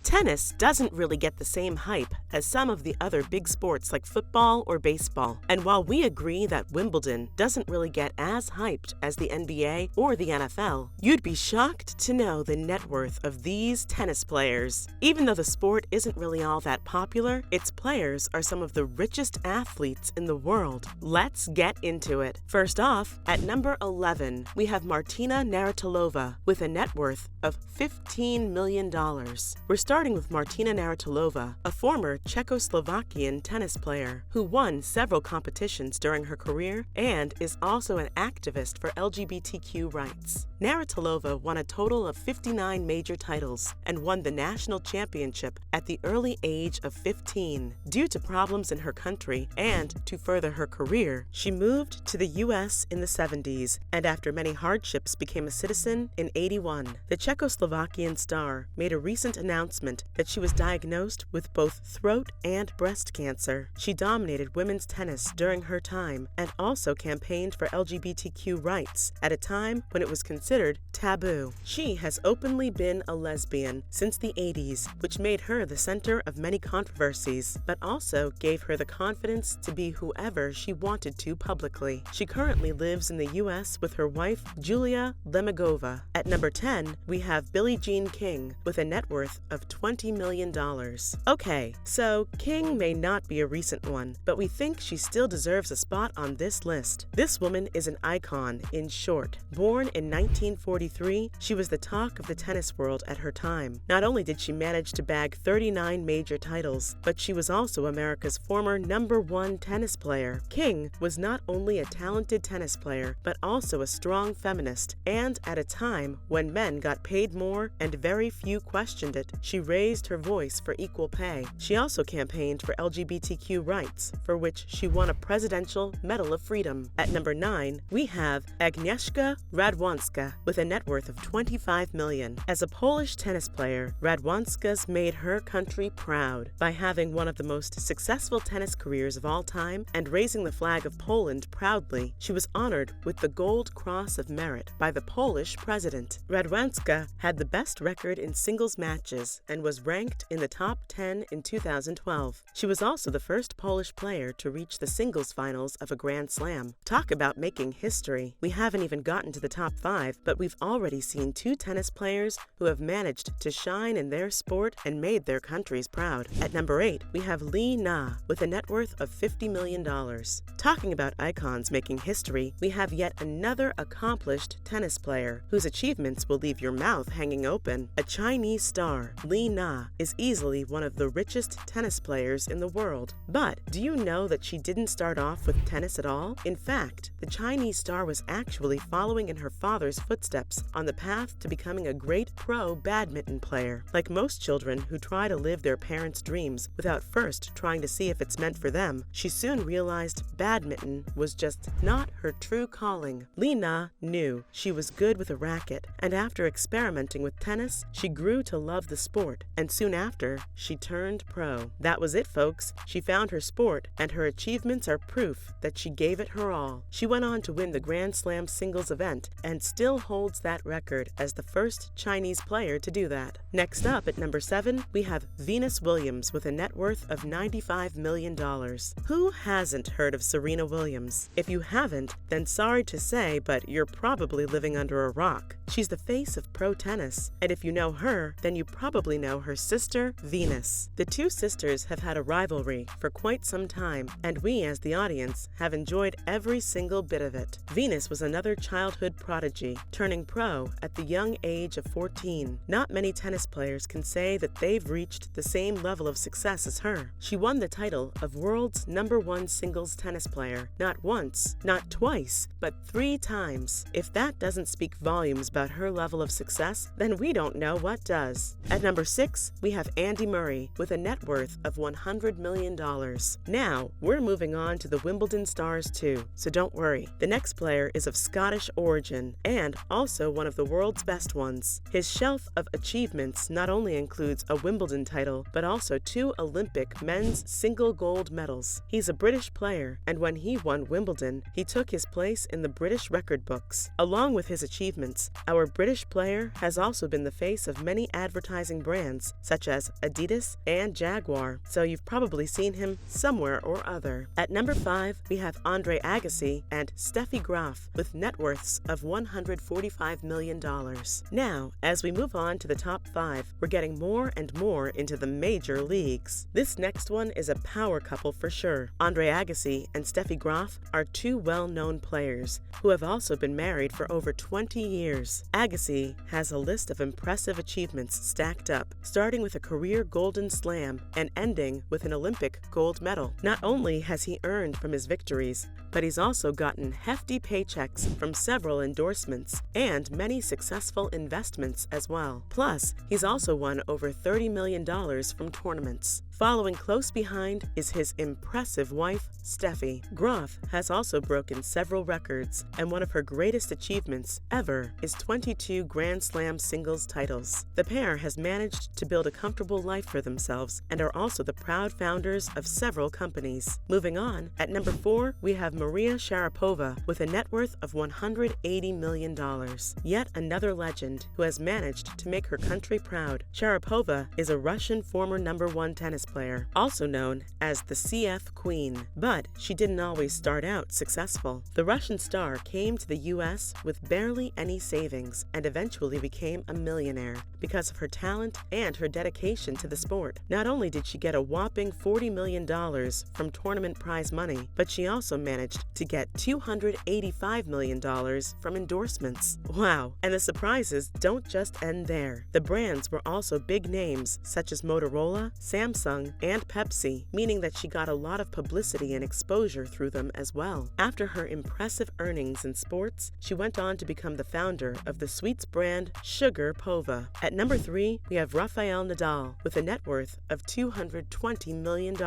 Tennis doesn't really get the same hype as some of the other big sports like football or baseball. And while we agree that Wimbledon doesn't really get as hyped as the NBA or the NFL, you'd be shocked to know the net worth of these tennis players. Even though the sport isn't really all that popular, its players are some of the richest athletes in the world. Let's get into it. First off, at number 11, we have Martina Navratilova with a net worth of $15 million. We're starting with Martina Navratilova, a former Czechoslovakian tennis player who won several competitions during her career and is also an activist for LGBTQ rights. Navratilova won a total of 59 major titles and won the national championship at the early age of 15. Due to problems in her country and to further her career, she moved to the U.S. in the 70s and after many hardships became a citizen in 81. The Czechoslovakian star made a recent announcement that she was diagnosed with both throat and breast cancer. She dominated women's tennis during her time and also campaigned for LGBTQ rights at a time when it was considered taboo. She has openly been a lesbian since the 80s, which made her the center of many controversies, but also gave her the confidence to be whoever she wanted to publicly. She currently lives in the U.S. with her wife, Julia Lemegova. At number 10, we have Billie Jean King with a net worth of $20 million. Okay, so King may not be a recent one, but we think she still deserves a spot on this list. This woman is an icon, in short. Born in 1943, she was the talk of the tennis world at her time. Not only did she manage to bag 39 major titles, but she was also America's former #1 tennis player. King was not only a talented tennis player, but also a strong feminist, and at a time when men got paid more and very few questioned it, she raised her voice for equal pay. She also campaigned for LGBTQ rights, for which she won a Presidential Medal of Freedom. At number 9, we have Agnieszka Radwanska with a net worth of $25 million. As a Polish tennis player, Radwanska's made her country proud by having one of the most successful tennis careers of all time and raising the flag of Poland proudly. She was honored with the Gold Cross of Merit by the Polish president. Radwanska had the best record in singles matches and was ranked in the top 10 in 2012. She was also the first Polish player to reach the singles finals of a Grand Slam. Talk about making history. We haven't even gotten to the top 5, but we've already seen 2 tennis players who have managed to shine in their sport and made their countries proud. At number 8, we have Li Na with a net worth of $50 million. Talking about icons making history, we have yet another accomplished tennis player whose achievements will leave your mouth hanging open. A Chinese star, Li Na is easily one of the richest tennis players in the world. But do you know that she didn't start off with tennis at all? In fact, the Chinese star was actually following in her father's footsteps on the path to becoming a great pro badminton player. Like most children who try to live their parents' dreams without first trying to see if it's meant for them, she soon realized badminton was just not her true calling. Li Na knew she was good with a racket, and after experimenting with tennis, she grew to love the sport, and soon after, she turned pro. That was it, folks. She found her sport, and her achievements are proof that she gave it her all. She went on to win the Grand Slam singles event, and still holds that record as the first Chinese player to do that. Next up, at number 7, we have Venus Williams with a net worth of $95 million. Who hasn't heard of Serena Williams? If you haven't, then sorry to say, but you're probably living under a rock. She's the face of pro tennis, and if you know her, then you probably know her sister, Venus. The two sisters have had a rivalry for quite some time, and we as the audience have enjoyed every single bit of it. Venus was another childhood prodigy, turning pro at the young age of 14. Not many tennis players can say that they've reached the same level of success as her. She won the title of world's #1 singles tennis player, not once, not twice, but 3 times. If that doesn't speak volumes about her level of success, then we don't know what does. At number 6, we have Andy Murray with a net worth of $100 million. Now, we're moving on to the Wimbledon stars too, so don't worry. The next player is of Scottish origin and also one of the world's best ones. His shelf of achievements not only includes a Wimbledon title, but also 2 Olympic men's single gold medals. He's a British player, and when he won Wimbledon, he took his place in the British record books. Along with his achievements, our British player has also been the face of many advertising brands brands such as Adidas and Jaguar, so you've probably seen him somewhere or other. At number 5, we have Andre Agassi and Steffi Graf with net worths of $145 million. Now, as we move on to the top 5, we're getting more and more into the major leagues. This next one is a power couple for sure. Andre Agassi and Steffi Graf are two well-known players who have also been married for over 20 years. Agassi has a list of impressive achievements stacked up, starting with a career Golden Slam and ending with an Olympic gold medal. Not only has he earned from his victories, but he's also gotten hefty paychecks from several endorsements and many successful investments as well. Plus, he's also won over $30 million from tournaments. Following close behind is his impressive wife, Steffi. Graf has also broken several records, and one of her greatest achievements ever is 22 Grand Slam singles titles. The pair has managed to build a comfortable life for themselves and are also the proud founders of several companies. Moving on, at number 4, we have Maria Sharapova with a net worth of $180 million. Yet another legend who has managed to make her country proud. Sharapova is a Russian former #1 tennis player, also known as the CF Queen, but she didn't always start out successful. The Russian star came to the US with barely any savings and eventually became a millionaire because of her talent and her dedication to the sport. Not only did she get a whopping $40 million from tournament prize money, but she also managed to get $285 million from endorsements. Wow! And the surprises don't just end there. The brands were also big names such as Motorola, Samsung, and Pepsi, meaning that she got a lot of publicity and exposure through them as well. After her impressive earnings in sports, she went on to become the founder of the sweets brand Sugar Pova. At number 3, we have Rafael Nadal with a net worth of $220 million.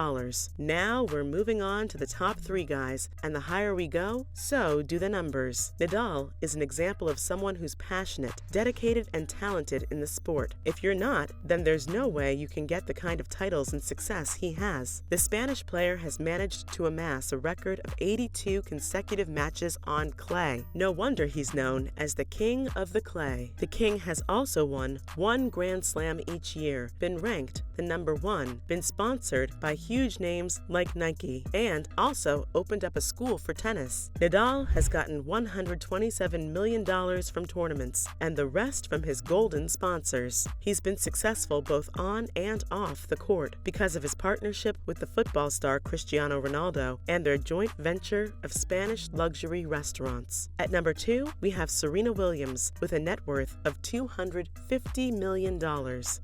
Now we're moving on to the top 3 guys, and the higher we go, so do the numbers. Nadal is an example of someone who's passionate, dedicated, and talented in the sport. If you're not, then there's no way you can get the kind of titles and success he has. The Spanish player has managed to amass a record of 82 consecutive matches on clay. No wonder he's known as the King of the Clay. The King has also won 1 Grand Slam each year, been ranked the #1, been sponsored by huge names like Nike, and also opened up a school for tennis. Nadal has gotten $127 million from tournaments, and the rest from his golden sponsors. He's been successful both on and off the court because of his partnership with the football star Cristiano Ronaldo and their joint venture of Spanish luxury restaurants. At number 2, we have Serena Williams with a net worth of $250 million.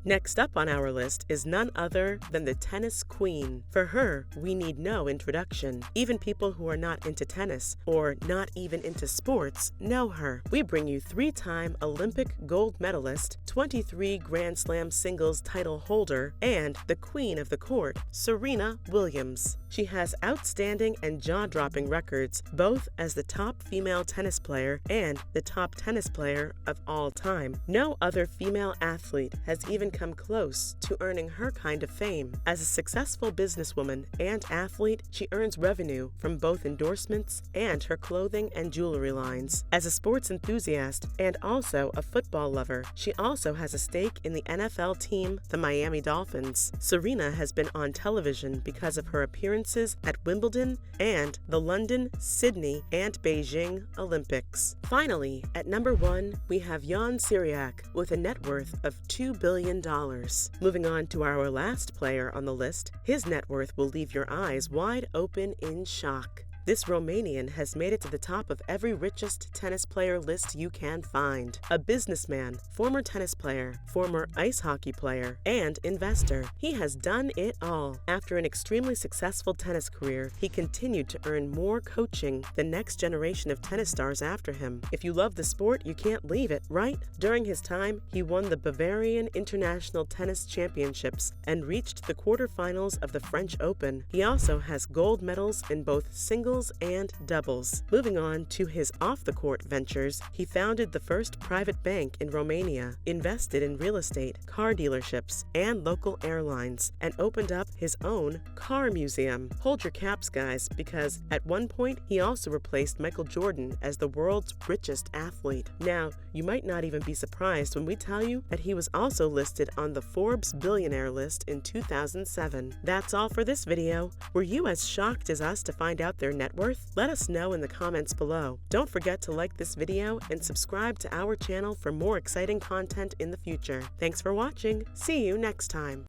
Next up on our list is none other than the tennis queen. For her, we need no introduction. Even people who are not into tennis or not even into sports know her. We bring you 3-time Olympic gold medalist, 23 Grand Slam singles title holder, and the queen of the court, Serena Williams. She has outstanding and jaw-dropping records, both as the top female tennis player and the top tennis player of all time. No other female athlete has even come close to earning her kind of fame. As a successful businesswoman and athlete, she earns revenue from both endorsements and her clothing and jewelry lines. As a sports enthusiast and also a football lover, she also has a stake in the NFL team, the Miami Dolphins. Serena has been on television because of her appearances at Wimbledon and the London, Sydney, and Beijing Olympics. Finally, at number 1, we have Jan Ciriac with a net worth of $2 billion. Moving on to our last player on the list, his net worth will leave your eyes wide open in shock. This Romanian has made it to the top of every richest tennis player list you can find. A businessman, former tennis player, former ice hockey player, and investor. He has done it all. After an extremely successful tennis career, he continued to earn more coaching the next generation of tennis stars after him. If you love the sport, you can't leave it, right? During his time, he won the Bavarian International Tennis Championships and reached the quarterfinals of the French Open. He also has gold medals in both singles singles and doubles. Moving on to his off-the-court ventures, he founded the first private bank in Romania, invested in real estate, car dealerships, and local airlines, and opened up his own car museum. Hold your caps, guys, because at one point he also replaced Michael Jordan as the world's richest athlete. Now, you might not even be surprised when we tell you that he was also listed on the Forbes billionaire list in 2007. That's all for this video. Were you as shocked as us to find out their net worth? Let us know in the comments below. Don't forget to like this video and subscribe to our channel for more exciting content in the future. Thanks for watching. See you next time.